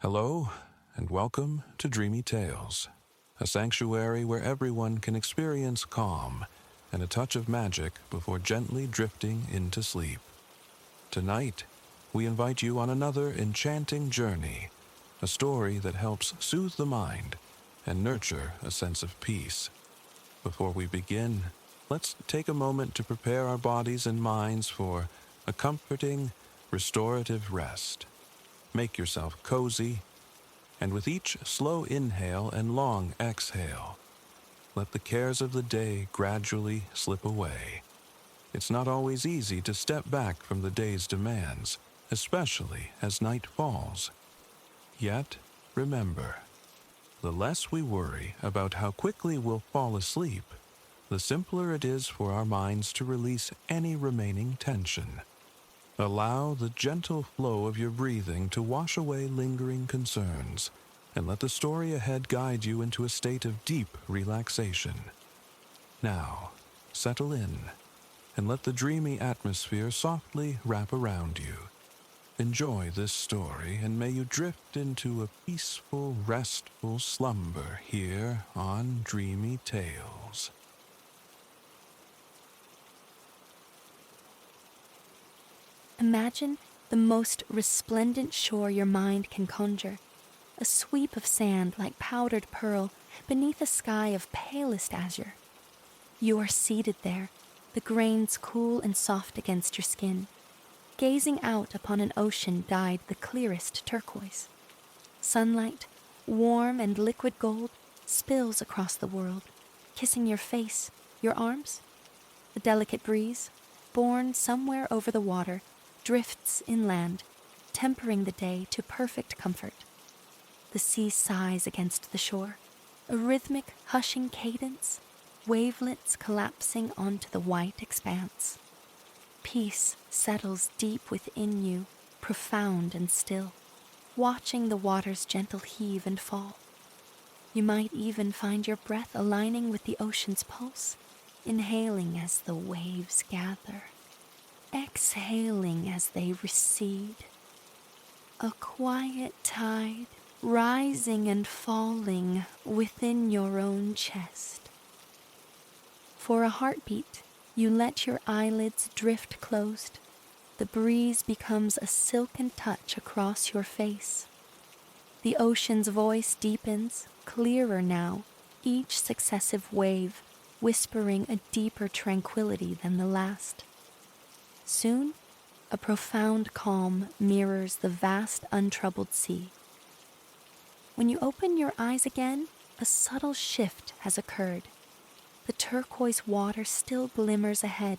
Hello, and welcome to Dreamy Tales, a sanctuary where everyone can experience calm and a touch of magic before gently drifting into sleep. Tonight, we invite you on another enchanting journey, a story that helps soothe the mind and nurture a sense of peace. Before we begin, let's take a moment to prepare our bodies and minds for a comforting, restorative rest. Make yourself cozy, and with each slow inhale and long exhale, let the cares of the day gradually slip away. It's not always easy to step back from the day's demands, especially as night falls. Yet, remember, the less we worry about how quickly we'll fall asleep, the simpler it is for our minds to release any remaining tension. Allow the gentle flow of your breathing to wash away lingering concerns, and let the story ahead guide you into a state of deep relaxation. Now, settle in, and let the dreamy atmosphere softly wrap around you. Enjoy this story, and may you drift into a peaceful, restful slumber here on Dreamy Tales. Imagine the most resplendent shore your mind can conjure, a sweep of sand like powdered pearl beneath a sky of palest azure. You are seated there, the grains cool and soft against your skin, gazing out upon an ocean dyed the clearest turquoise. Sunlight, warm and liquid gold, spills across the world, kissing your face, your arms. The delicate breeze, borne somewhere over the water, drifts inland, tempering the day to perfect comfort. The sea sighs against the shore, a rhythmic, hushing cadence, wavelets collapsing onto the white expanse. Peace settles deep within you, profound and still, watching the water's gentle heave and fall. You might even find your breath aligning with the ocean's pulse, inhaling as the waves gather, exhaling as they recede. A quiet tide rising and falling within your own chest. For a heartbeat, you let your eyelids drift closed. The breeze becomes a silken touch across your face. The ocean's voice deepens, clearer now, each successive wave whispering a deeper tranquility than the last. Soon, a profound calm mirrors the vast, untroubled sea. When you open your eyes again, a subtle shift has occurred. The turquoise water still glimmers ahead,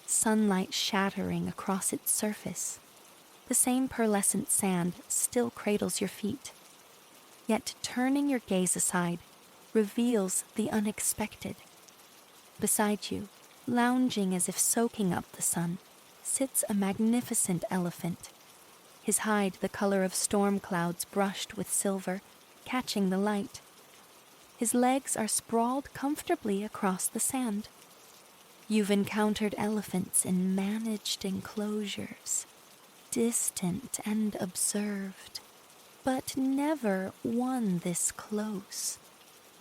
sunlight shattering across its surface. The same pearlescent sand still cradles your feet. Yet turning your gaze aside reveals the unexpected. Beside you, lounging as if soaking up the sun, sits a magnificent elephant, his hide the color of storm clouds brushed with silver, catching the light. His legs are sprawled comfortably across the sand. You've encountered elephants in managed enclosures, distant and observed, but never one this close,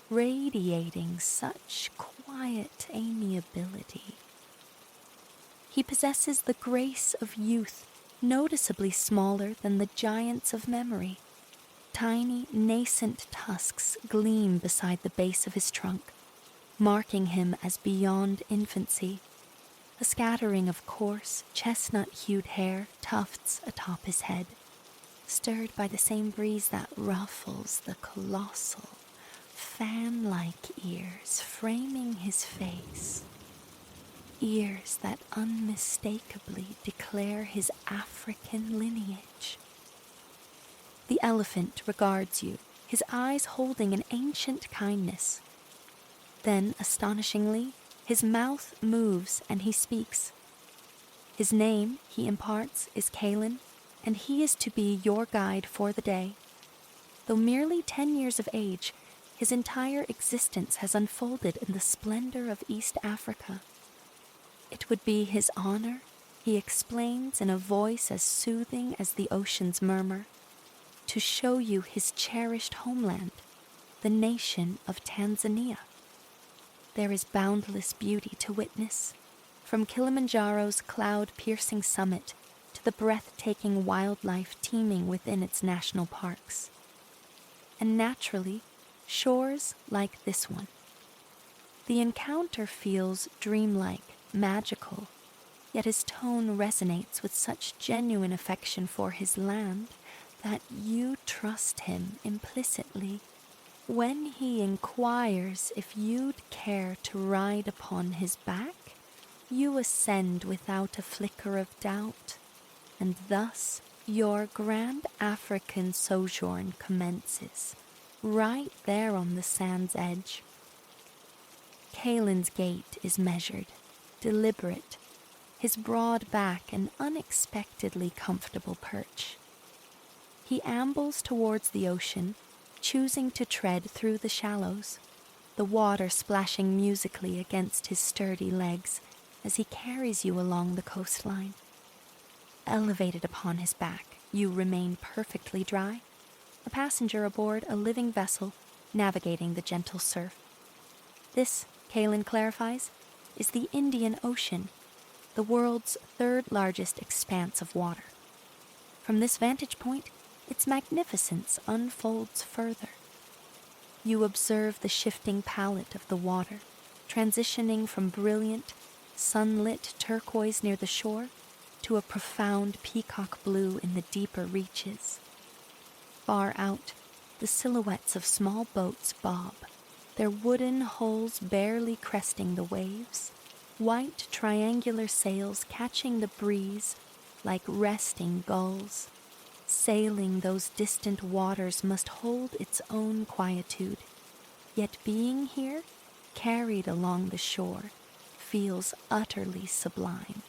radiating such quiet amiability. He possesses the grace of youth, noticeably smaller than the giants of memory. Tiny, nascent tusks gleam beside the base of his trunk, marking him as beyond infancy. A scattering of coarse, chestnut-hued hair tufts atop his head, stirred by the same breeze that ruffles the colossal, fan-like ears framing his face. Ears that unmistakably declare his African lineage. The elephant regards you, his eyes holding an ancient kindness. Then, astonishingly, his mouth moves and he speaks. His name, he imparts, is Kalen, and he is to be your guide for the day. Though merely 10 years of age, his entire existence has unfolded in the splendor of East Africa. It would be his honor, he explains in a voice as soothing as the ocean's murmur. to show you his cherished homeland, the nation of Tanzania. There is boundless beauty to witness, from Kilimanjaro's cloud-piercing summit to the breathtaking wildlife teeming within its national parks. And naturally, shores like this one. The encounter feels dreamlike, magical, yet his tone resonates with such genuine affection for his land that you trust him implicitly. When he inquires if you'd care to ride upon his back, you ascend without a flicker of doubt, and thus your grand African sojourn commences, right there on the sand's edge. Kalen's gait is measured, deliberate, his broad back an unexpectedly comfortable perch. He ambles towards the ocean, choosing to tread through the shallows, the water splashing musically against his sturdy legs as he carries you along the coastline. Elevated upon his back, you remain perfectly dry, a passenger aboard a living vessel navigating the gentle surf. This, Kalen clarifies, is the Indian Ocean, the world's third largest expanse of water. From this vantage point, its magnificence unfolds further. You observe the shifting palette of the water, transitioning from brilliant, sunlit turquoise near the shore to a profound peacock blue in the deeper reaches. Far out, the silhouettes of small boats bob, their wooden hulls barely cresting the waves, white triangular sails catching the breeze like resting gulls. Sailing those distant waters must hold its own quietude, yet being here, carried along the shore, feels utterly sublime.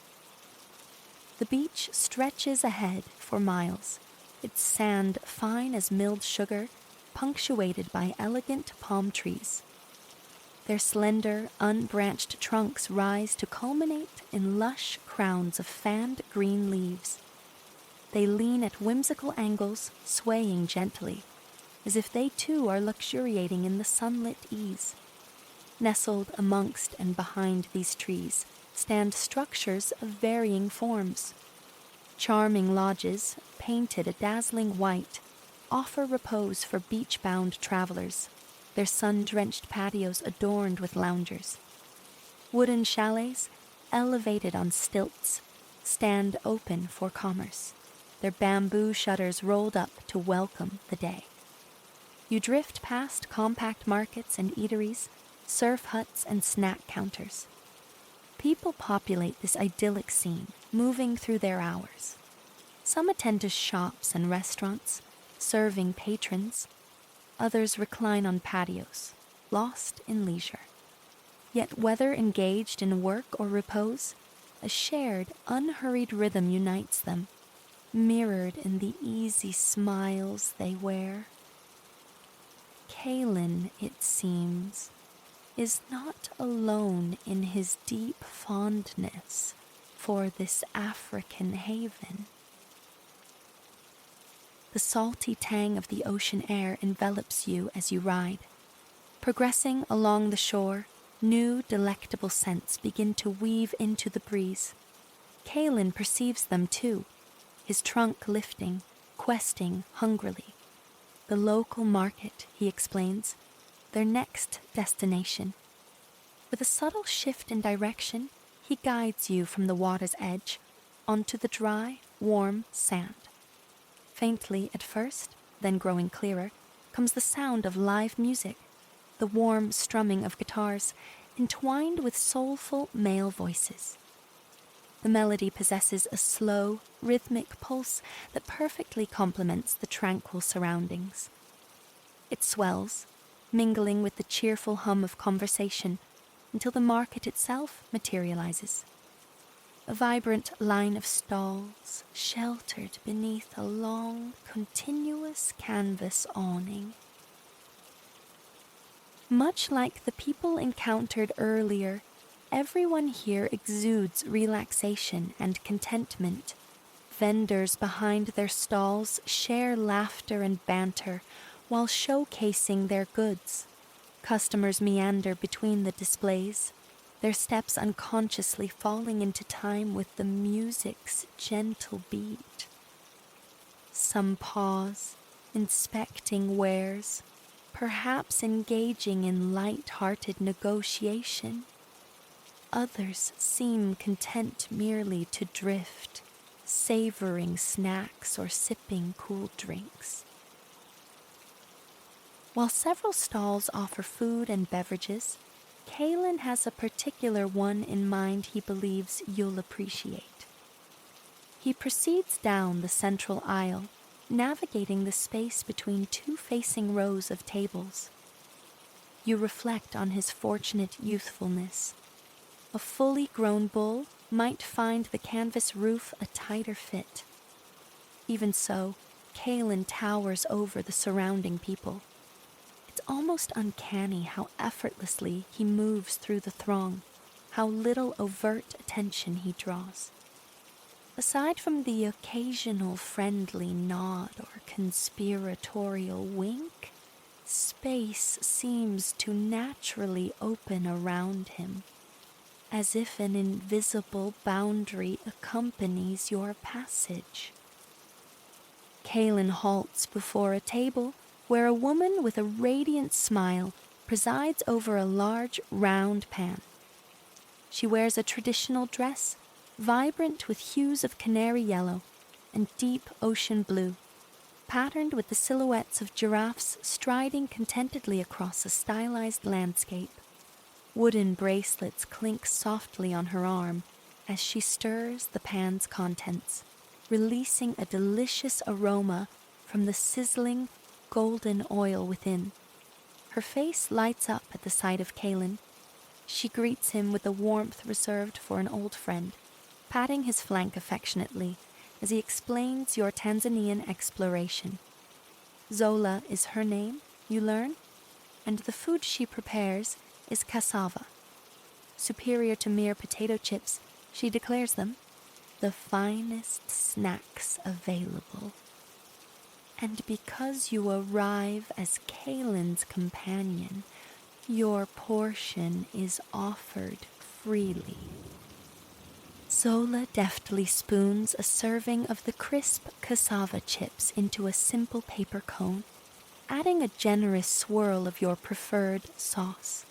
The beach stretches ahead for miles, its sand fine as milled sugar, punctuated by elegant palm trees. Their slender, unbranched trunks rise to culminate in lush crowns of fanned green leaves. They lean at whimsical angles, swaying gently, as if they too are luxuriating in the sunlit ease. Nestled amongst and behind these trees stand structures of varying forms. Charming lodges, painted a dazzling white, offer repose for beach-bound travelers, their sun-drenched patios adorned with loungers. Wooden chalets, elevated on stilts, stand open for commerce, their bamboo shutters rolled up to welcome the day. You drift past compact markets and eateries, surf huts and snack counters. People populate this idyllic scene, moving through their hours. Some attend to shops and restaurants, serving patrons. Others recline on patios, lost in leisure. Yet whether engaged in work or repose, a shared, unhurried rhythm unites them, mirrored in the easy smiles they wear. Kalen, it seems, is not alone in his deep fondness for this African haven. The salty tang of the ocean air envelops you as you ride. Progressing along the shore, new delectable scents begin to weave into the breeze. Kalen perceives them too, his trunk lifting, questing hungrily. The local market, he explains, their next destination. With a subtle shift in direction, he guides you from the water's edge onto the dry, warm sand. Faintly at first, then growing clearer, comes the sound of live music, the warm strumming of guitars, entwined with soulful male voices. The melody possesses a slow, rhythmic pulse that perfectly complements the tranquil surroundings. It swells, mingling with the cheerful hum of conversation, until the market itself materializes. A vibrant line of stalls, sheltered beneath a long, continuous canvas awning. Much like the people encountered earlier, everyone here exudes relaxation and contentment, vendors behind their stalls share laughter and banter while showcasing their goods. Customers meander between the displays, their steps unconsciously falling into time with the music's gentle beat. Some pause, inspecting wares, perhaps engaging in light-hearted negotiation. Others seem content merely to drift, savoring snacks or sipping cool drinks. While several stalls offer food and beverages, Kalen has a particular one in mind he believes you'll appreciate. He proceeds down the central aisle, navigating the space between two facing rows of tables. You reflect on his fortunate youthfulness. A fully grown bull might find the canvas roof a tighter fit. Even so, Kalen towers over the surrounding people. It's almost uncanny how effortlessly he moves through the throng, how little overt attention he draws. Aside from the occasional friendly nod or conspiratorial wink, space seems to naturally open around him, as if an invisible boundary accompanies your passage. Kalen halts before a table where a woman with a radiant smile presides over a large, round pan. She wears a traditional dress, vibrant with hues of canary yellow and deep ocean blue, patterned with the silhouettes of giraffes striding contentedly across a stylized landscape. Wooden bracelets clink softly on her arm as she stirs the pan's contents, releasing a delicious aroma from the sizzling golden oil within. Her face lights up at the sight of Kalen. She greets him with the warmth reserved for an old friend, patting his flank affectionately as he explains your Tanzanian exploration. Zola is her name, you learn, and the food she prepares is cassava. Superior to mere potato chips, she declares them the finest snacks available. And because you arrive as Kalen's companion, your portion is offered freely. Zola deftly spoons a serving of the crisp cassava chips into a simple paper cone, adding a generous swirl of your preferred sauce.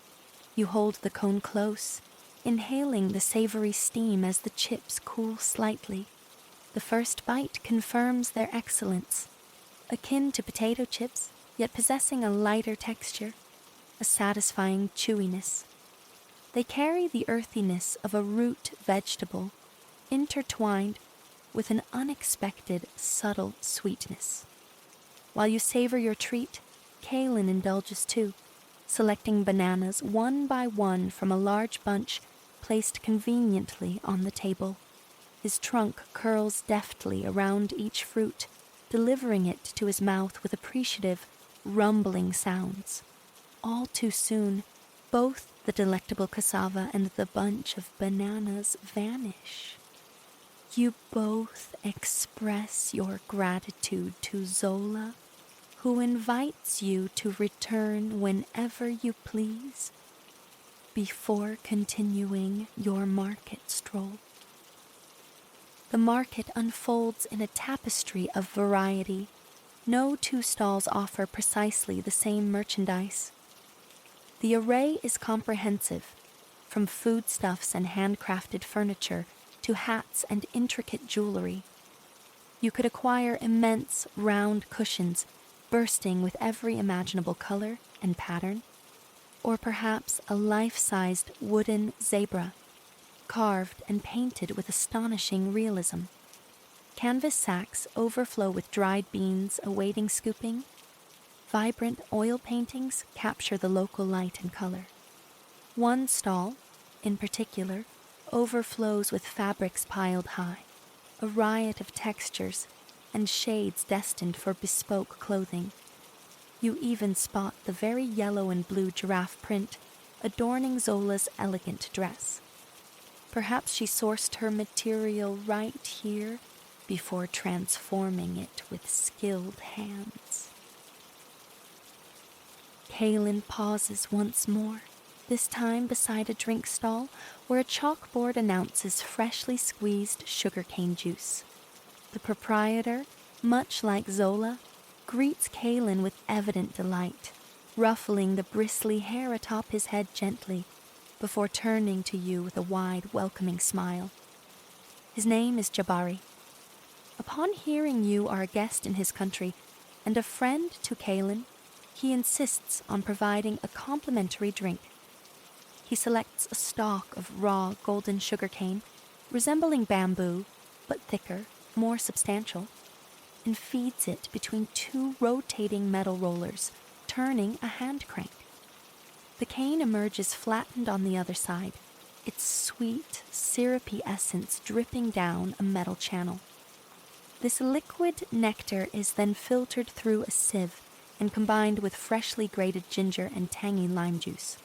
You hold the cone close, inhaling the savory steam as the chips cool slightly. The first bite confirms their excellence, akin to potato chips, yet possessing a lighter texture, a satisfying chewiness. They carry the earthiness of a root vegetable, intertwined with an unexpected, subtle sweetness. While you savor your treat, Kalen indulges too, selecting bananas one by one from a large bunch placed conveniently on the table. His trunk curls deftly around each fruit, delivering it to his mouth with appreciative, rumbling sounds. All too soon, both the delectable cassava and the bunch of bananas vanish. You both express your gratitude to Zola, who invites you to return whenever you please, before continuing your market stroll. The market unfolds in a tapestry of variety. No two stalls offer precisely the same merchandise. The array is comprehensive, from foodstuffs and handcrafted furniture to hats and intricate jewelry. You could acquire immense round cushions bursting with every imaginable color and pattern, or perhaps a life-sized wooden zebra, carved and painted with astonishing realism. Canvas sacks overflow with dried beans awaiting scooping. Vibrant oil paintings capture the local light and color. One stall, in particular, overflows with fabrics piled high, a riot of textures and shades destined for bespoke clothing. You even spot the very yellow and blue giraffe print adorning Zola's elegant dress. Perhaps she sourced her material right here before transforming it with skilled hands. Kaelin pauses once more, this time beside a drink stall where a chalkboard announces freshly squeezed sugarcane juice. The proprietor, much like Zola, greets Kaelin with evident delight, ruffling the bristly hair atop his head gently, before turning to you with a wide, welcoming smile. His name is Jabari. Upon hearing you are a guest in his country and a friend to Kaelin, he insists on providing a complimentary drink. He selects a stalk of raw golden sugarcane, resembling bamboo, but thicker, more substantial, and feeds it between two rotating metal rollers, turning a hand crank. The cane emerges flattened on the other side, its sweet, syrupy essence dripping down a metal channel. This liquid nectar is then filtered through a sieve and combined with freshly grated ginger and tangy lime juice.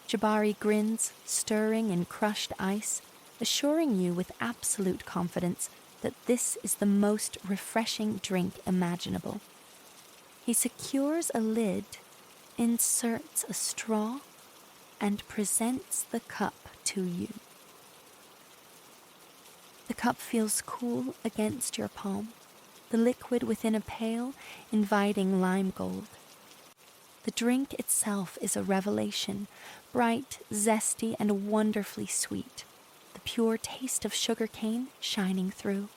Jabari grins, stirring in crushed ice, assuring you with absolute confidence that this is the most refreshing drink imaginable. He secures a lid, inserts a straw, and presents the cup to you. The cup feels cool against your palm, the liquid within a pale, inviting lime gold. The drink itself is a revelation, bright, zesty, and wonderfully sweet, the pure taste of sugarcane shining through.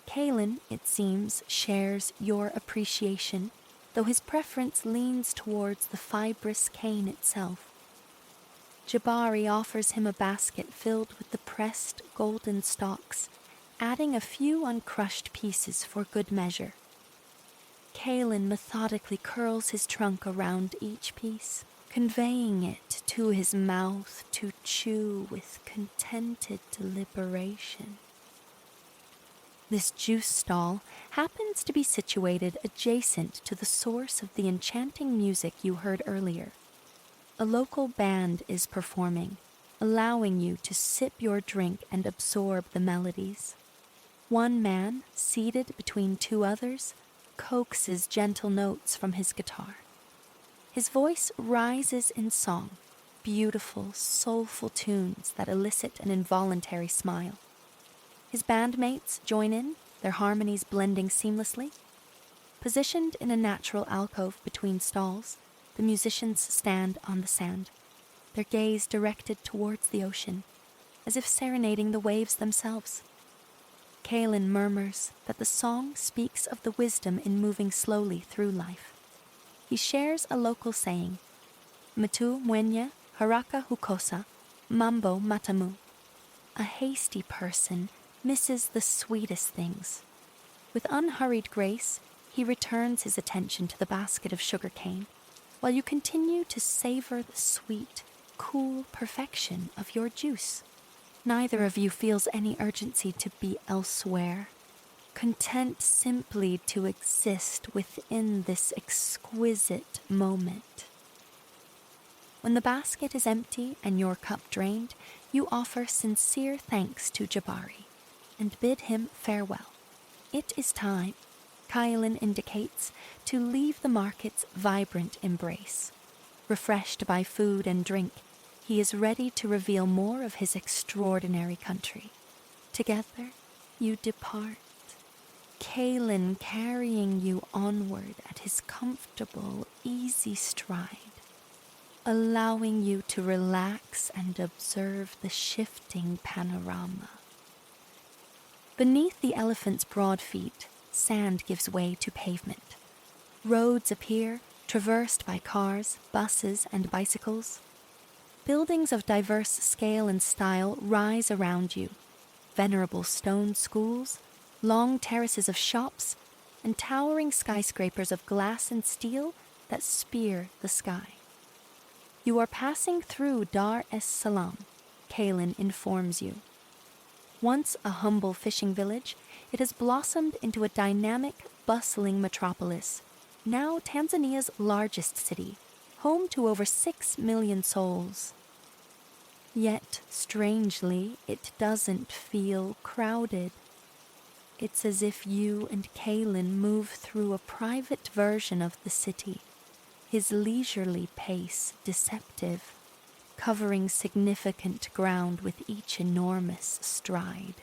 Kaelin, it seems, shares your appreciation, though his preference leans towards the fibrous cane itself. Jabari offers him a basket filled with the pressed golden stalks, adding a few uncrushed pieces for good measure. Kaelin methodically curls his trunk around each piece, conveying it to his mouth to chew with contented deliberation. This juice stall happens to be situated adjacent to the source of the enchanting music you heard earlier. A local band is performing, allowing you to sip your drink and absorb the melodies. One man, seated between two others, coaxes gentle notes from his guitar. His voice rises in song, beautiful, soulful tunes that elicit an involuntary smile. His bandmates join in, their harmonies blending seamlessly. Positioned in a natural alcove between stalls, the musicians stand on the sand, their gaze directed towards the ocean, as if serenading the waves themselves. Kaelin murmurs that the song speaks of the wisdom in moving slowly through life. He shares a local saying, "Mtu mwenye haraka hukosa, mambo matamu." A hasty person misses the sweetest things. With unhurried grace, he returns his attention to the basket of sugar cane, while you continue to savor the sweet, cool perfection of your juice. Neither of you feels any urgency to be elsewhere, content simply to exist within this exquisite moment. When the basket is empty and your cup drained, you offer sincere thanks to Jabari and bid him farewell. It is time, Kaelin indicates, to leave the market's vibrant embrace. Refreshed by food and drink, he is ready to reveal more of his extraordinary country. Together, you depart, Kaelin carrying you onward at his comfortable, easy stride, allowing you to relax and observe the shifting panorama. Beneath the elephant's broad feet, sand gives way to pavement. Roads appear, traversed by cars, buses, and bicycles. Buildings of diverse scale and style rise around you. Venerable stone schools, long terraces of shops, and towering skyscrapers of glass and steel that spear the sky. You are passing through Dar es Salaam, Kaelin informs you. Once a humble fishing village, it has blossomed into a dynamic, bustling metropolis, now Tanzania's largest city, home to over 6 million souls. Yet, strangely, it doesn't feel crowded. It's as if you and Kaelin move through a private version of the city, his leisurely pace deceptive, covering significant ground with each enormous stride.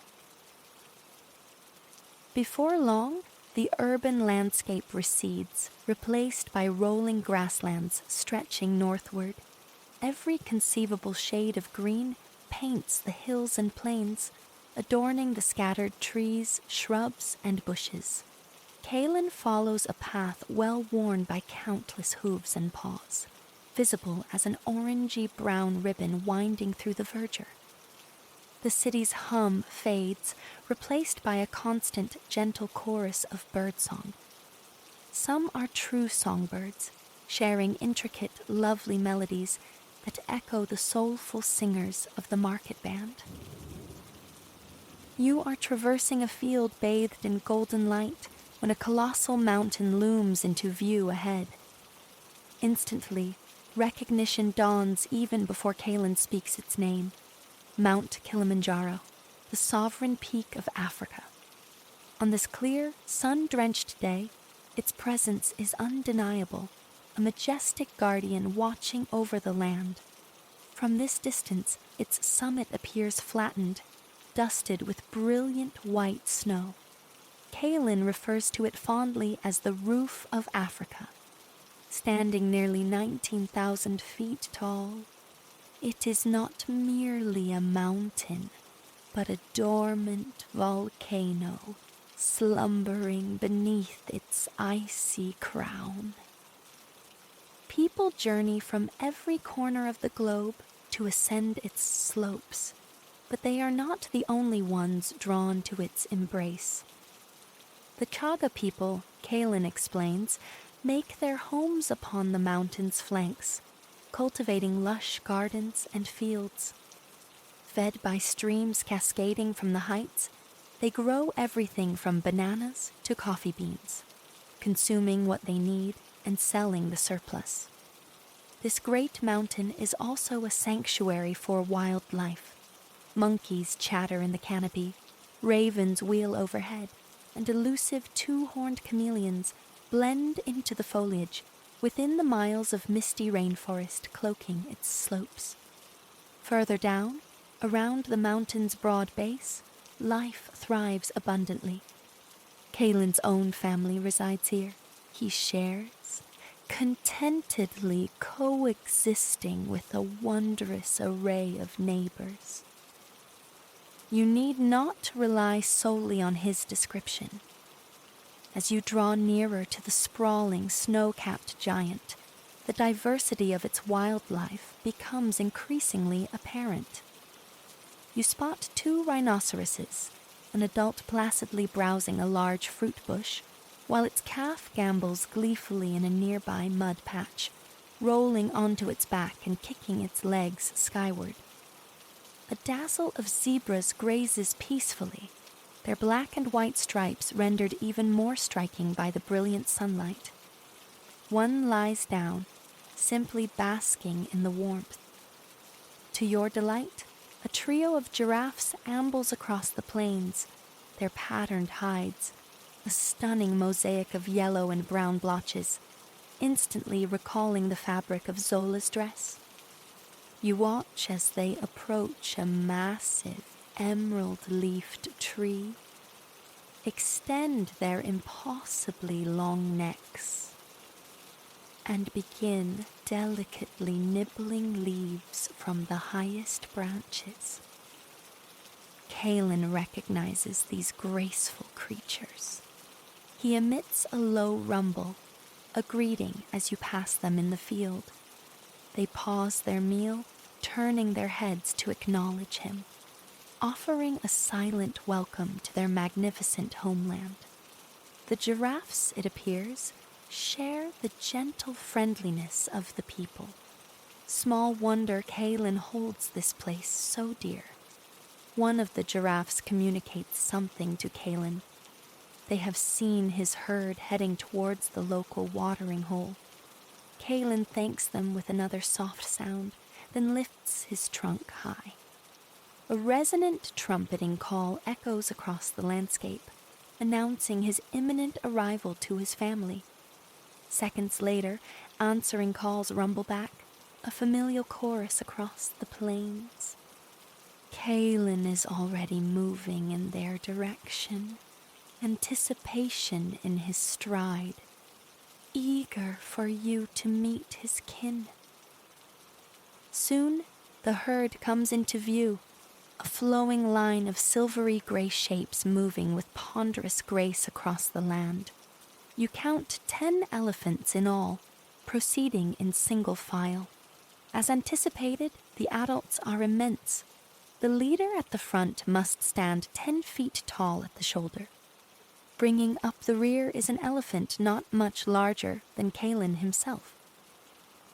Before long, the urban landscape recedes, replaced by rolling grasslands stretching northward. Every conceivable shade of green paints the hills and plains, adorning the scattered trees, shrubs, and bushes. Kaelin follows a path well worn by countless hooves and paws, visible as an orangey-brown ribbon winding through the verdure. The city's hum fades, replaced by a constant, gentle chorus of birdsong. Some are true songbirds, sharing intricate, lovely melodies that echo the soulful singers of the market band. You are traversing a field bathed in golden light when a colossal mountain looms into view ahead. Instantly, recognition dawns even before Kaelin speaks its name. Mount Kilimanjaro, the sovereign peak of Africa. On this clear, sun-drenched day, its presence is undeniable, a majestic guardian watching over the land. From this distance, its summit appears flattened, dusted with brilliant white snow. Kaelin refers to it fondly as the roof of Africa. Standing nearly 19,000 feet tall, it is not merely a mountain, but a dormant volcano slumbering beneath its icy crown. People journey from every corner of the globe to ascend its slopes, but they are not the only ones drawn to its embrace. The Chaga people, Kaelin explains, make their homes upon the mountain's flanks, cultivating lush gardens and fields. Fed by streams cascading from the heights, they grow everything from bananas to coffee beans, consuming what they need and selling the surplus. This great mountain is also a sanctuary for wildlife. Monkeys chatter in the canopy, ravens wheel overhead, and elusive two-horned chameleons blend into the foliage within the miles of misty rainforest cloaking its slopes. Further down, around the mountain's broad base, life thrives abundantly. Kaelin's own family resides here. He shares, contentedly coexisting with a wondrous array of neighbors. You need not rely solely on his description. As you draw nearer to the sprawling, snow-capped giant, the diversity of its wildlife becomes increasingly apparent. You spot 2 rhinoceroses, an adult placidly browsing a large fruit bush, while its calf gambols gleefully in a nearby mud patch, rolling onto its back and kicking its legs skyward. A dazzle of zebras grazes peacefully, their black and white stripes rendered even more striking by the brilliant sunlight. One lies down, simply basking in the warmth. To your delight, a trio of giraffes ambles across the plains, their patterned hides, a stunning mosaic of yellow and brown blotches, instantly recalling the fabric of Zola's dress. You watch as they approach a massive, emerald-leafed tree, extend their impossibly long necks, and begin delicately nibbling leaves from the highest branches. Kaelin recognizes these graceful creatures. He emits a low rumble, a greeting as you pass them in the field. They pause their meal, turning their heads to acknowledge him, offering a silent welcome to their magnificent homeland. The giraffes, it appears, share the gentle friendliness of the people. Small wonder Kaelin holds this place so dear. One of the giraffes communicates something to Kaelin. They have seen his herd heading towards the local watering hole. Kaelin thanks them with another soft sound, then lifts his trunk high. A resonant trumpeting call echoes across the landscape, announcing his imminent arrival to his family. Seconds later, answering calls rumble back, a familial chorus across the plains. Kaelin is already moving in their direction, anticipation in his stride, eager for you to meet his kin. Soon, the herd comes into view, a flowing line of silvery gray shapes moving with ponderous grace across the land. You count 10 elephants in all, proceeding in single file. As anticipated, the adults are immense. The leader at the front must stand 10 feet tall at the shoulder. Bringing up the rear is an elephant not much larger than Kaelin himself.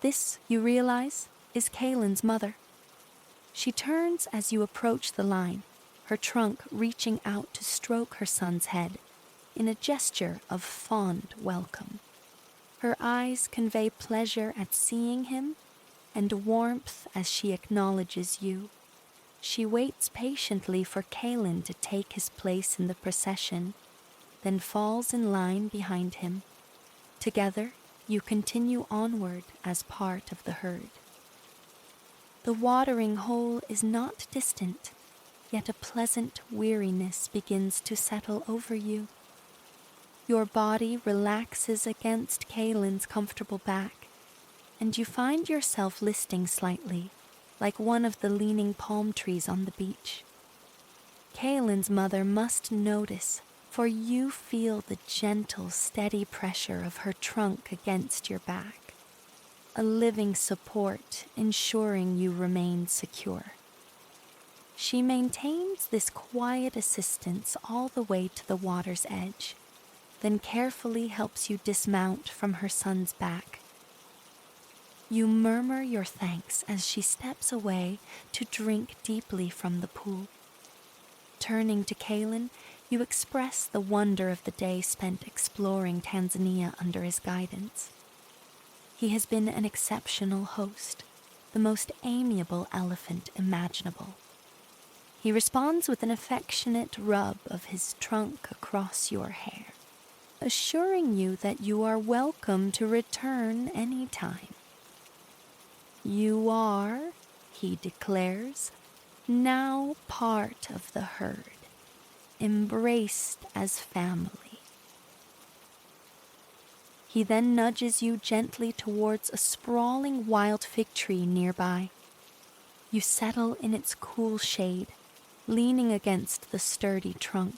This, you realize, is Kaelin's mother. She turns as you approach the line, her trunk reaching out to stroke her son's head in a gesture of fond welcome. Her eyes convey pleasure at seeing him and warmth as she acknowledges you. She waits patiently for Kaelin to take his place in the procession, then falls in line behind him. Together, you continue onward as part of the herd. The watering hole is not distant, yet a pleasant weariness begins to settle over you. Your body relaxes against Kaelin's comfortable back, and you find yourself listing slightly, like one of the leaning palm trees on the beach. Kaelin's mother must notice, for you feel the gentle, steady pressure of her trunk against your back, a living support ensuring you remain secure. She maintains this quiet assistance all the way to the water's edge, then carefully helps you dismount from her son's back. You murmur your thanks as she steps away to drink deeply from the pool. Turning to Kaelin, you express the wonder of the day spent exploring Tanzania under his guidance. He has been an exceptional host, the most amiable elephant imaginable. He responds with an affectionate rub of his trunk across your hair, assuring you that you are welcome to return any time. You are, he declares, now part of the herd, embraced as family. He then nudges you gently towards a sprawling wild fig tree nearby. You settle in its cool shade, leaning against the sturdy trunk.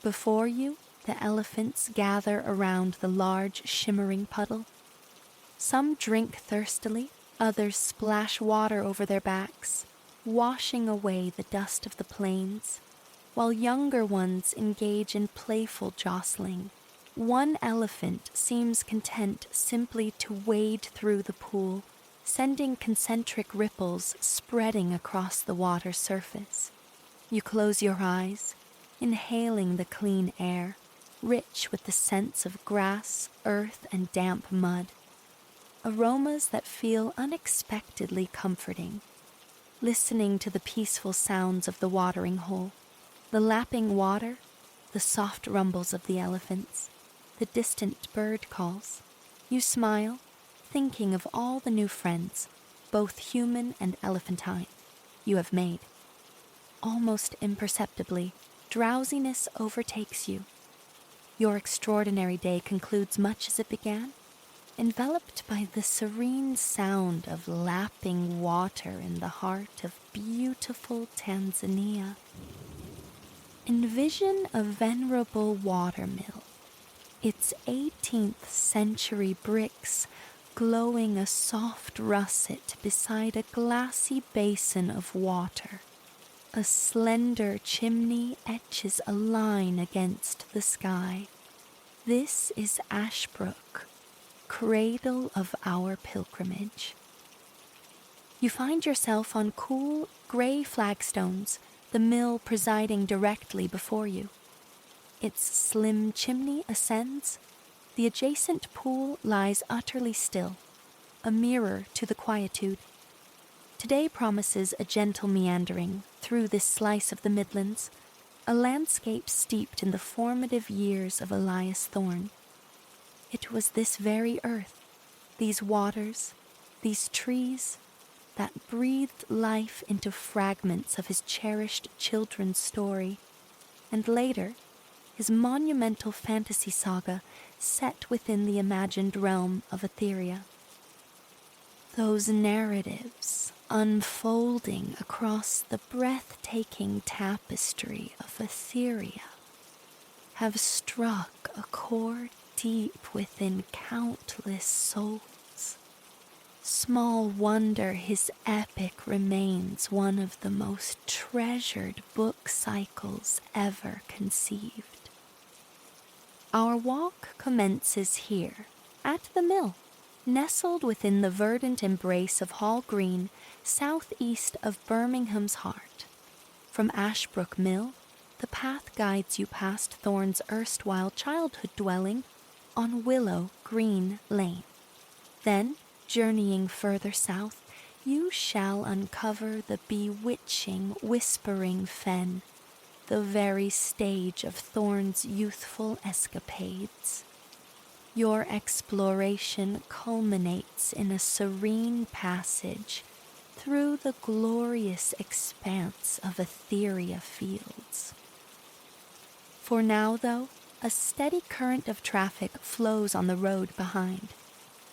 Before you, the elephants gather around the large, shimmering puddle. Some drink thirstily, others splash water over their backs, washing away the dust of the plains, while younger ones engage in playful jostling. One elephant seems content simply to wade through the pool, sending concentric ripples spreading across the water's surface. You close your eyes, inhaling the clean air, rich with the scents of grass, earth, and damp mud. Aromas that feel unexpectedly comforting. Listening to the peaceful sounds of the watering hole, the lapping water, the soft rumbles of the elephants, the distant bird calls. You smile, thinking of all the new friends, both human and elephantine, you have made. Almost imperceptibly, drowsiness overtakes you. Your extraordinary day concludes much as it began, enveloped by the serene sound of lapping water in the heart of beautiful Tanzania. Envision a venerable watermill, its 18th century bricks glowing a soft russet beside a glassy basin of water. A slender chimney etches a line against the sky. This is Ashbrook, cradle of our pilgrimage. You find yourself on cool, gray flagstones, the mill presiding directly before you. Its slim chimney ascends. The adjacent pool lies utterly still, a mirror to the quietude. Today promises a gentle meandering through this slice of the Midlands, a landscape steeped in the formative years of Elias Thorne. It was this very earth, these waters, these trees, that breathed life into fragments of his cherished children's story, and later, his monumental fantasy saga set within the imagined realm of Etherea. Those narratives unfolding across the breathtaking tapestry of Etherea have struck a chord deep within countless souls. Small wonder his epic remains one of the most treasured book cycles ever conceived. Our walk commences here, at the mill, nestled within the verdant embrace of Hall Green, southeast of Birmingham's heart. From Ashbrook Mill, the path guides you past Thorne's erstwhile childhood dwelling on Willow Green Lane. Then, journeying further south, you shall uncover the bewitching, whispering fen, the very stage of Thorne's youthful escapades. Your exploration culminates in a serene passage through the glorious expanse of Etherea fields. For now, though, a steady current of traffic flows on the road behind,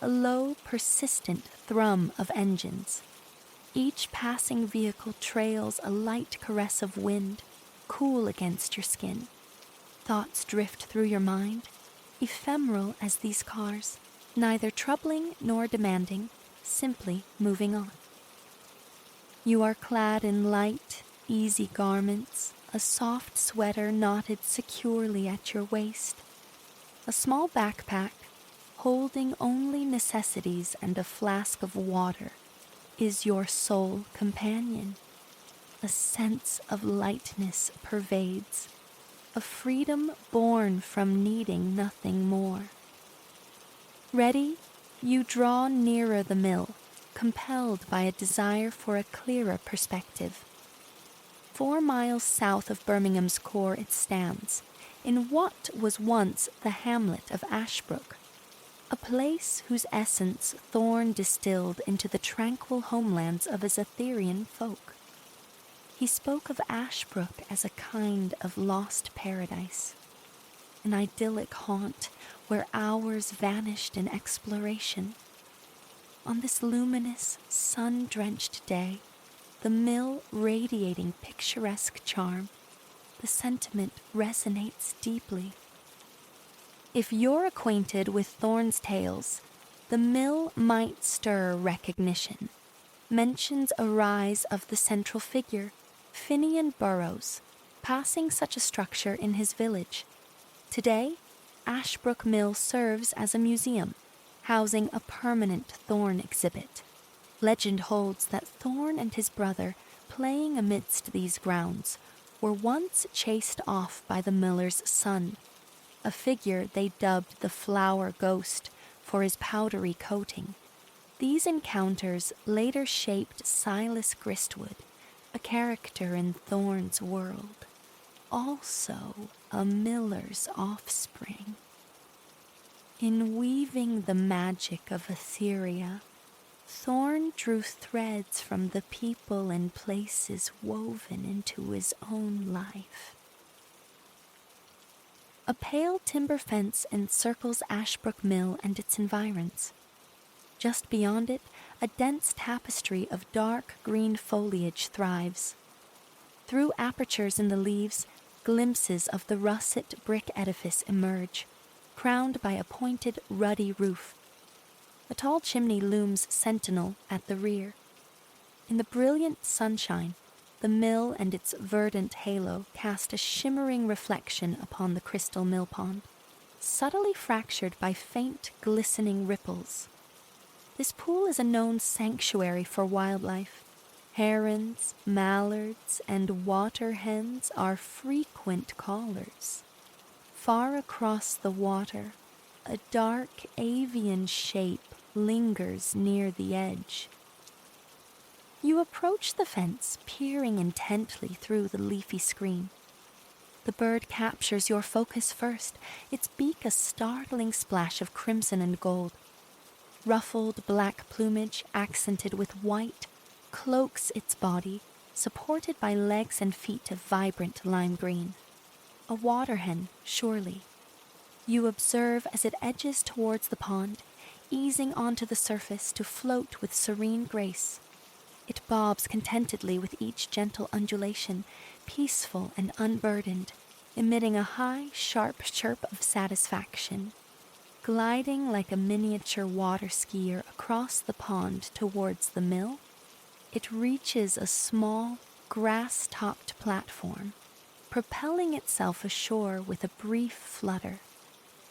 a low, persistent thrum of engines. Each passing vehicle trails a light caress of wind, cool against your skin. Thoughts drift through your mind, ephemeral as these cars, neither troubling nor demanding, simply moving on. You are clad in light, easy garments, a soft sweater knotted securely at your waist, a small backpack holding only necessities and a flask of water is your sole companion. A sense of lightness pervades, a freedom born from needing nothing more. Ready, you draw nearer the mill, compelled by a desire for a clearer perspective. 4 miles south of Birmingham's core it stands, in what was once the hamlet of Ashbrook, a place whose essence Thorne distilled into the tranquil homelands of his Etherean folk. He spoke of Ashbrook as a kind of lost paradise, an idyllic haunt where hours vanished in exploration. On this luminous, sun-drenched day, the mill radiating picturesque charm, the sentiment resonates deeply. If you're acquainted with Thorne's tales, the mill might stir recognition. Mentions arise of the central figure, Finian Burrows, passing such a structure in his village. Today, Ashbrook Mill serves as a museum, housing a permanent Thorne exhibit. Legend holds that Thorne and his brother, playing amidst these grounds, were once chased off by the miller's son, a figure they dubbed the Flower Ghost for his powdery coating. These encounters later shaped Silas Gristwood, a character in Thorne's world, also a miller's offspring. In weaving the magic of Etherea, Thorne drew threads from the people and places woven into his own life. A pale timber fence encircles Ashbrook Mill and its environs. Just beyond it, a dense tapestry of dark green foliage thrives. Through apertures in the leaves, glimpses of the russet brick edifice emerge, crowned by a pointed, ruddy roof. A tall chimney looms sentinel at the rear. In the brilliant sunshine, the mill and its verdant halo cast a shimmering reflection upon the crystal mill pond, subtly fractured by faint, glistening ripples. This pool is a known sanctuary for wildlife. Herons, mallards, and water hens are frequent callers. Far across the water, a dark avian shape lingers near the edge. You approach the fence, peering intently through the leafy screen. The bird captures your focus first, its beak a startling splash of crimson and gold. Ruffled black plumage, accented with white, cloaks its body, supported by legs and feet of vibrant lime green. A water hen, surely. You observe as it edges towards the pond, easing onto the surface to float with serene grace. It bobs contentedly with each gentle undulation, peaceful and unburdened, emitting a high, sharp chirp of satisfaction. Gliding like a miniature water skier across the pond towards the mill, it reaches a small, grass-topped platform, propelling itself ashore with a brief flutter.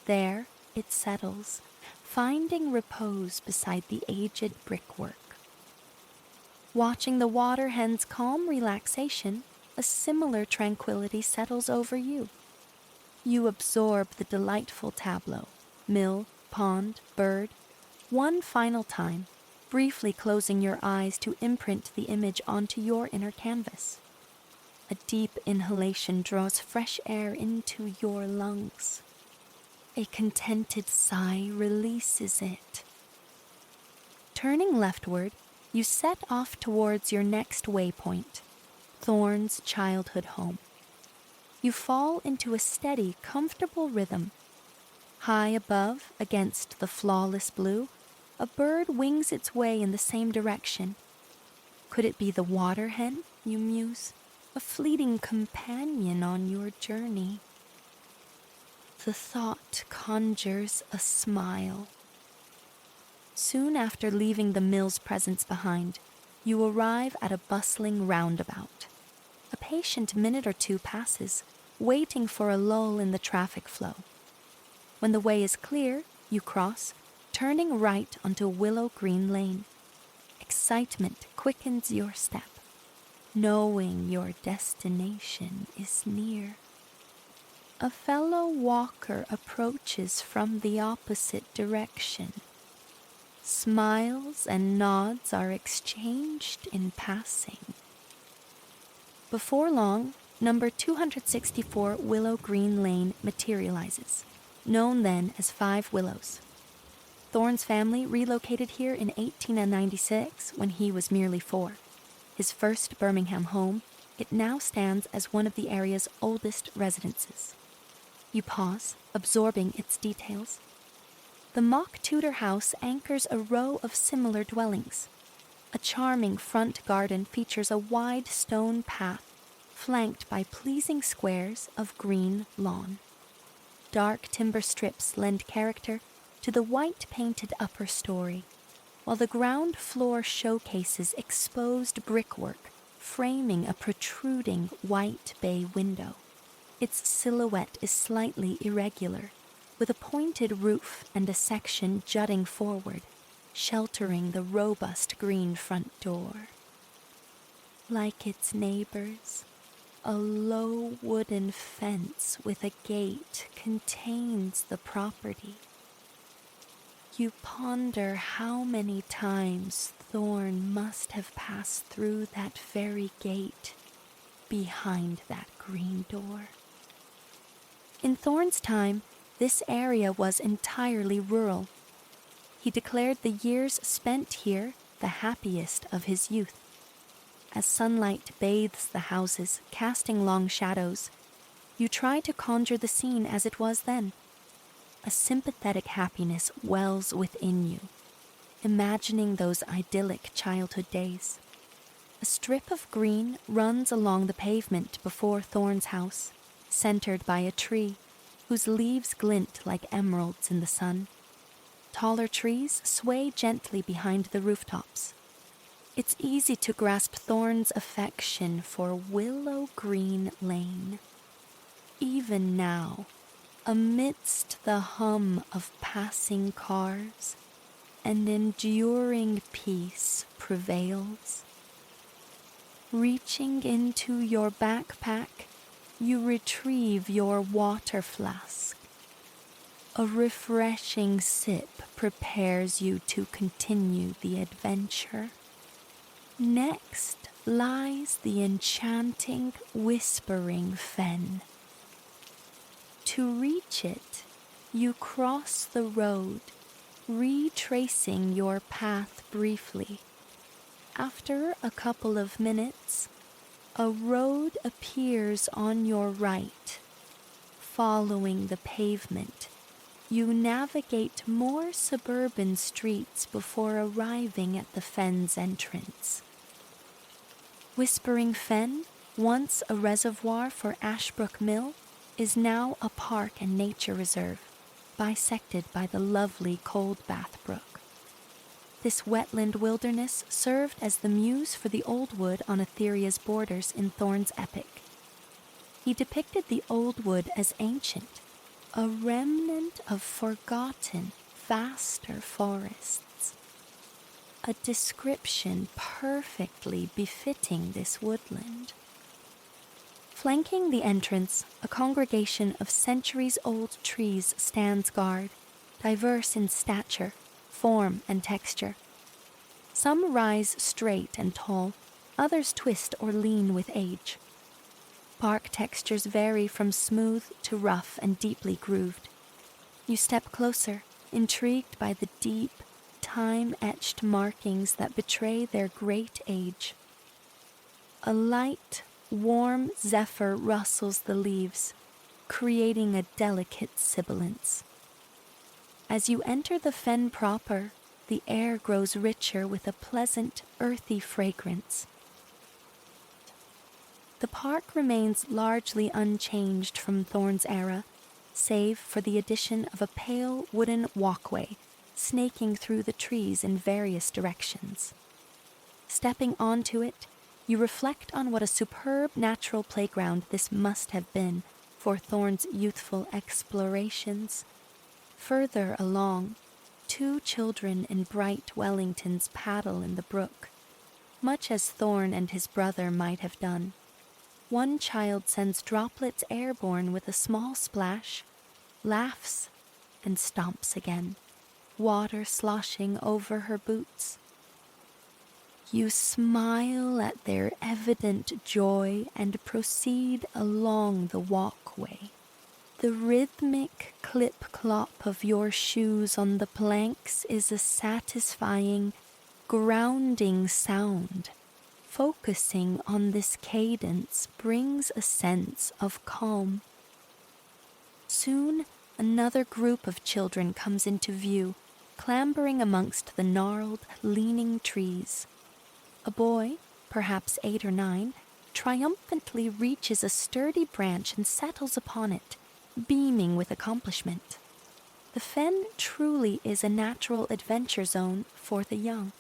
There it settles, finding repose beside the aged brickwork. Watching the water hen's calm relaxation, a similar tranquility settles over you. You absorb the delightful tableau, mill, pond, bird, one final time, briefly closing your eyes to imprint the image onto your inner canvas. A deep inhalation draws fresh air into your lungs. A contented sigh releases it. Turning leftward, you set off towards your next waypoint, Thorn's childhood home. You fall into a steady, comfortable rhythm. High above, against the flawless blue, a bird wings its way in the same direction. Could it be the water hen, you muse, a fleeting companion on your journey? The thought conjures a smile. Soon after leaving the mill's presence behind, you arrive at a bustling roundabout. A patient minute or two passes, waiting for a lull in the traffic flow. When the way is clear, you cross, turning right onto Willow Green Lane. Excitement quickens your step, knowing your destination is near. A fellow walker approaches from the opposite direction. Smiles and nods are exchanged in passing. Before long, number 264 Willow Green Lane materializes, known then as Five Willows. Thorne's family relocated here in 1896 when he was merely 4. His first Birmingham home, it now stands as one of the area's oldest residences. You pause, absorbing its details. The mock Tudor house anchors a row of similar dwellings. A charming front garden features a wide stone path, flanked by pleasing squares of green lawn. Dark timber strips lend character to the white-painted upper story, while the ground floor showcases exposed brickwork, framing a protruding white bay window. Its silhouette is slightly irregular, with a pointed roof and a section jutting forward, sheltering the robust green front door. Like its neighbors, a low wooden fence with a gate contains the property. You ponder how many times Thorne must have passed through that very gate behind that green door. In Thorne's time, this area was entirely rural. He declared the years spent here the happiest of his youth. As sunlight bathes the houses, casting long shadows, you try to conjure the scene as it was then. A sympathetic happiness wells within you, imagining those idyllic childhood days. A strip of green runs along the pavement before Thorne's house, centered by a tree whose leaves glint like emeralds in the sun. Taller trees sway gently behind the rooftops. It's easy to grasp Thorne's affection for Willow Green Lane. Even now, amidst the hum of passing cars, an enduring peace prevails. Reaching into your backpack, you retrieve your water flask. A refreshing sip prepares you to continue the adventure. Next lies the enchanting Whispering Fen, To reach it, you cross the road, retracing your path briefly. After a couple of minutes, a road appears on your right. Following the pavement, you navigate more suburban streets before arriving at the fen's entrance. Whispering Fen, once a reservoir for Ashbrook Mill, is now a park and nature reserve, bisected by the lovely Cold Bath Brook. This wetland wilderness served as the muse for the old wood on Etheria's borders in Thorne's epic. He depicted the old wood as ancient, a remnant of forgotten, vaster forests. A description perfectly befitting this woodland. Flanking the entrance, a congregation of centuries-old trees stands guard, diverse in stature, form, and texture. Some rise straight and tall, others twist or lean with age. Bark textures vary from smooth to rough and deeply grooved. You step closer, intrigued by the deep, time-etched markings that betray their great age. A light, warm zephyr rustles the leaves, creating a delicate sibilance. As you enter the fen proper, the air grows richer with a pleasant, earthy fragrance. The park remains largely unchanged from Thorne's era, save for the addition of a pale wooden walkway snaking through the trees in various directions. Stepping onto it, you reflect on what a superb natural playground this must have been for Thorne's youthful explorations. Further along, 2 children in bright Wellingtons paddle in the brook, much as Thorne and his brother might have done. One child sends droplets airborne with a small splash, laughs, and stomps again, water sloshing over her boots. You smile at their evident joy and proceed along the walkway. The rhythmic clip-clop of your shoes on the planks is a satisfying, grounding sound. Focusing on this cadence brings a sense of calm. Soon, another group of children comes into view, clambering amongst the gnarled, leaning trees. A boy, perhaps 8 or 9, triumphantly reaches a sturdy branch and settles upon it, beaming with accomplishment. The fen truly is a natural adventure zone for the young.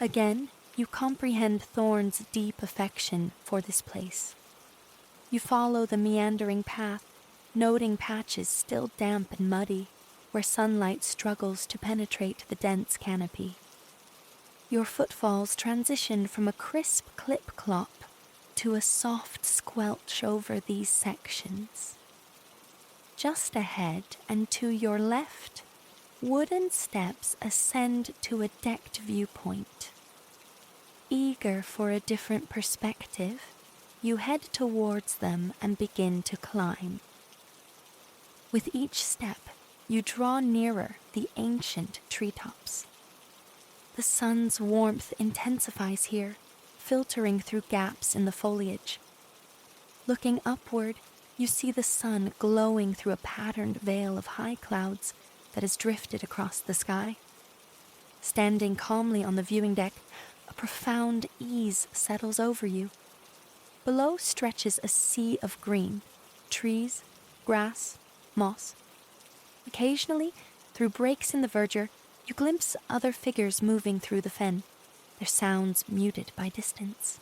Again, you comprehend Thorne's deep affection for this place. You follow the meandering path, noting patches still damp and muddy, where sunlight struggles to penetrate the dense canopy. Your footfalls transition from a crisp clip-clop to a soft squelch over these sections. Just ahead and to your left, wooden steps ascend to a decked viewpoint. Eager for a different perspective, you head towards them and begin to climb. With each step, you draw nearer the ancient treetops. The sun's warmth intensifies here, filtering through gaps in the foliage. Looking upward, you see the sun glowing through a patterned veil of high clouds that has drifted across the sky. Standing calmly on the viewing deck, a profound ease settles over you. Below stretches a sea of green, trees, grass, moss. Occasionally, through breaks in the verdure, you glimpse other figures moving through the fen, their sounds muted by distance.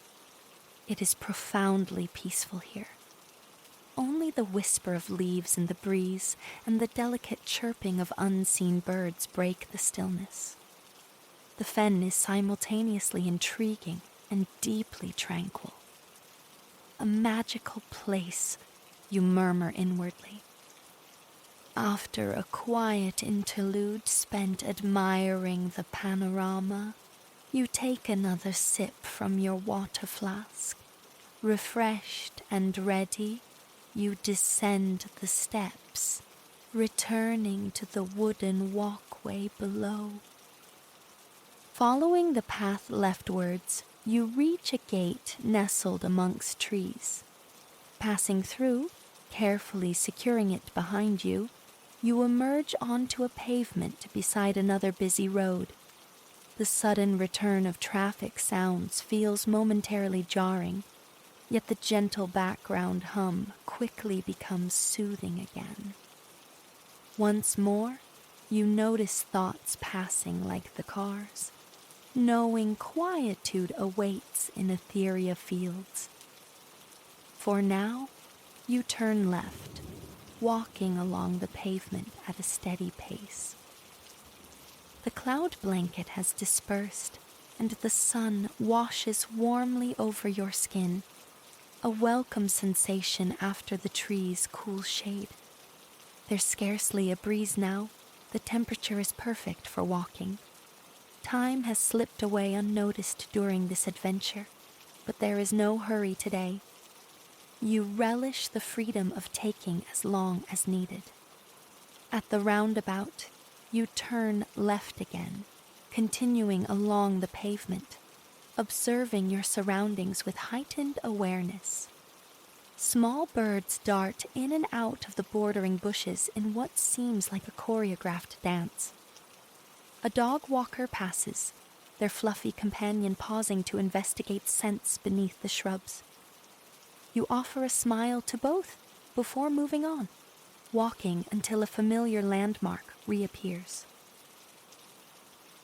It is profoundly peaceful here. Only the whisper of leaves in the breeze and the delicate chirping of unseen birds break the stillness. The fen is simultaneously intriguing and deeply tranquil. A magical place, you murmur inwardly. After a quiet interlude spent admiring the panorama, you take another sip from your water flask, refreshed and ready you descend the steps, returning to the wooden walkway below. Following the path leftwards, you reach a gate nestled amongst trees. Passing through, carefully securing it behind you, you emerge onto a pavement beside another busy road. The sudden return of traffic sounds feels momentarily jarring, yet the gentle background hum quickly becomes soothing again. Once more, you notice thoughts passing like the cars, knowing quietude awaits in ethereal fields. For now, you turn left, walking along the pavement at a steady pace. The cloud blanket has dispersed, and the sun washes warmly over your skin, a welcome sensation after the tree's cool shade. There's scarcely a breeze now. The temperature is perfect for walking. Time has slipped away unnoticed during this adventure, but there is no hurry today. You relish the freedom of taking as long as needed. At the roundabout, you turn left again, continuing along the pavement, observing your surroundings with heightened awareness. Small birds dart in and out of the bordering bushes in what seems like a choreographed dance. A dog walker passes, their fluffy companion pausing to investigate scents beneath the shrubs. You offer a smile to both before moving on, walking until a familiar landmark reappears.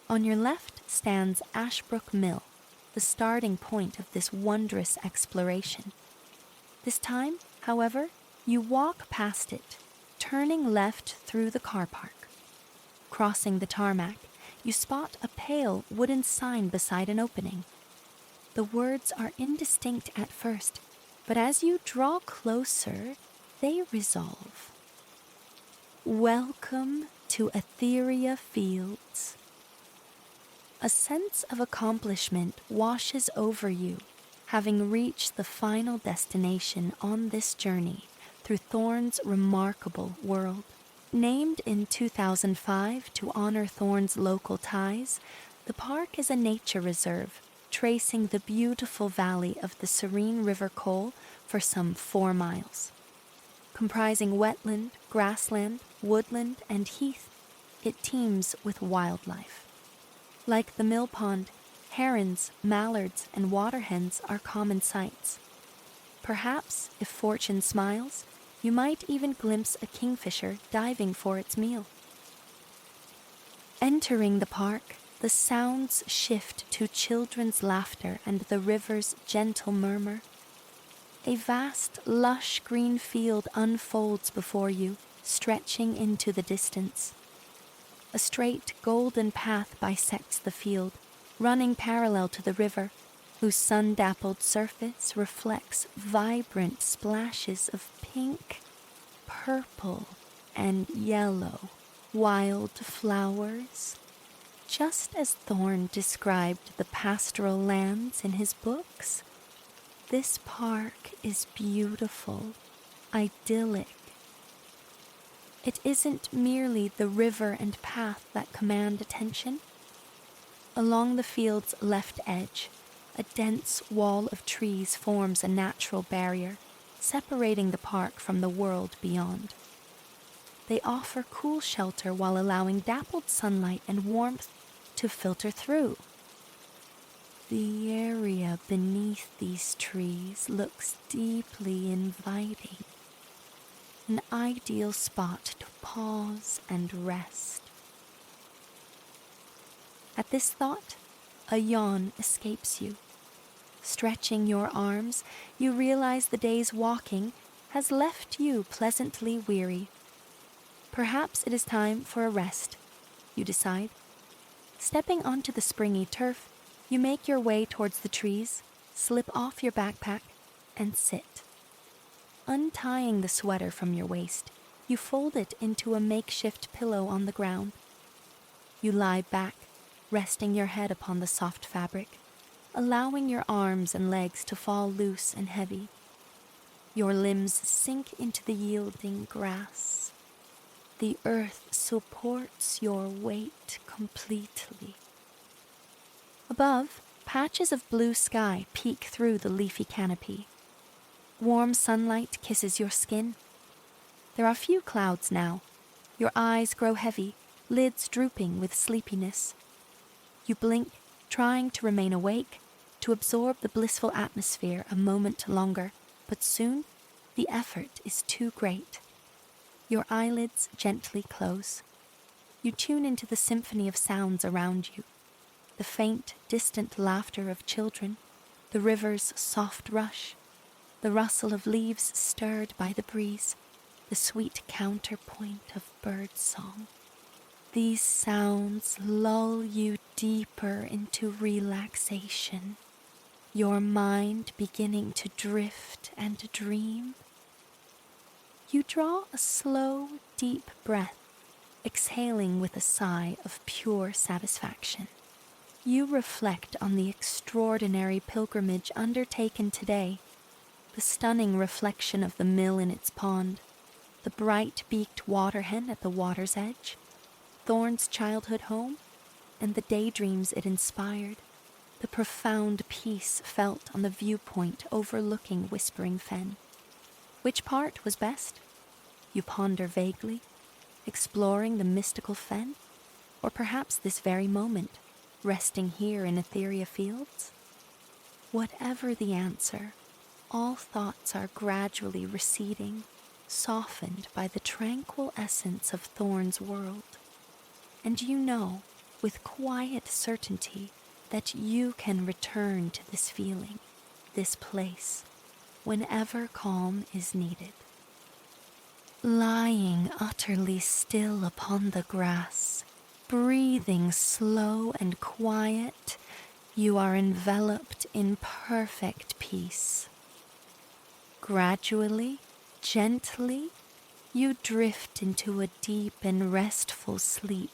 On your left stands Ashbrook Mill, the starting point of this wondrous exploration. This time, however, you walk past it, turning left through the car park. Crossing the tarmac, you spot a pale wooden sign beside an opening. The words are indistinct at first, but as you draw closer, they resolve. Welcome to Ethereal Fields. A sense of accomplishment washes over you, having reached the final destination on this journey through Thorne's remarkable world. Named in 2005 to honor Thorne's local ties, the park is a nature reserve, tracing the beautiful valley of the serene River Cole for some 4 miles. Comprising wetland, grassland, woodland, and heath, it teems with wildlife. Like the mill pond, herons, mallards, and waterhens are common sights. Perhaps, if fortune smiles, you might even glimpse a kingfisher diving for its meal. Entering the park, the sounds shift to children's laughter and the river's gentle murmur. A vast, lush green field unfolds before you, stretching into the distance. A straight, golden path bisects the field, running parallel to the river, whose sun-dappled surface reflects vibrant splashes of pink, purple, and yellow wild flowers. Just as Thorne described the pastoral lands in his books, this park is beautiful, idyllic. It isn't merely the river and path that command attention. Along the field's left edge, a dense wall of trees forms a natural barrier, separating the park from the world beyond. They offer cool shelter while allowing dappled sunlight and warmth to filter through. The area beneath these trees looks deeply inviting, an ideal spot to pause and rest. At this thought, a yawn escapes you. Stretching your arms, you realize the day's walking has left you pleasantly weary. Perhaps it is time for a rest, you decide. Stepping onto the springy turf, you make your way towards the trees, slip off your backpack, and sit. Untying the sweater from your waist, you fold it into a makeshift pillow on the ground. You lie back, resting your head upon the soft fabric, allowing your arms and legs to fall loose and heavy. Your limbs sink into the yielding grass. The earth supports your weight completely. Above, patches of blue sky peek through the leafy canopy. Warm sunlight kisses your skin. There are few clouds now. Your eyes grow heavy, lids drooping with sleepiness. You blink, trying to remain awake, to absorb the blissful atmosphere a moment longer, but soon the effort is too great. Your eyelids gently close. You tune into the symphony of sounds around you, the faint, distant laughter of children, the river's soft rush, the rustle of leaves stirred by the breeze, the sweet counterpoint of bird song. These sounds lull you deeper into relaxation, your mind beginning to drift and dream. You draw a slow, deep breath, exhaling with a sigh of pure satisfaction. You reflect on the extraordinary pilgrimage undertaken today, the stunning reflection of the mill in its pond, the bright-beaked waterhen at the water's edge, Thorn's childhood home, and the daydreams it inspired, the profound peace felt on the viewpoint overlooking Whispering Fen. Which part was best? You ponder vaguely, exploring the mystical fen, or perhaps this very moment, resting here in Etheria Fields? Whatever the answer, all thoughts are gradually receding, softened by the tranquil essence of Thorn's world. And you know, with quiet certainty, that you can return to this feeling, this place, whenever calm is needed. Lying utterly still upon the grass, breathing slow and quiet, you are enveloped in perfect peace. Gradually, gently, you drift into a deep and restful sleep.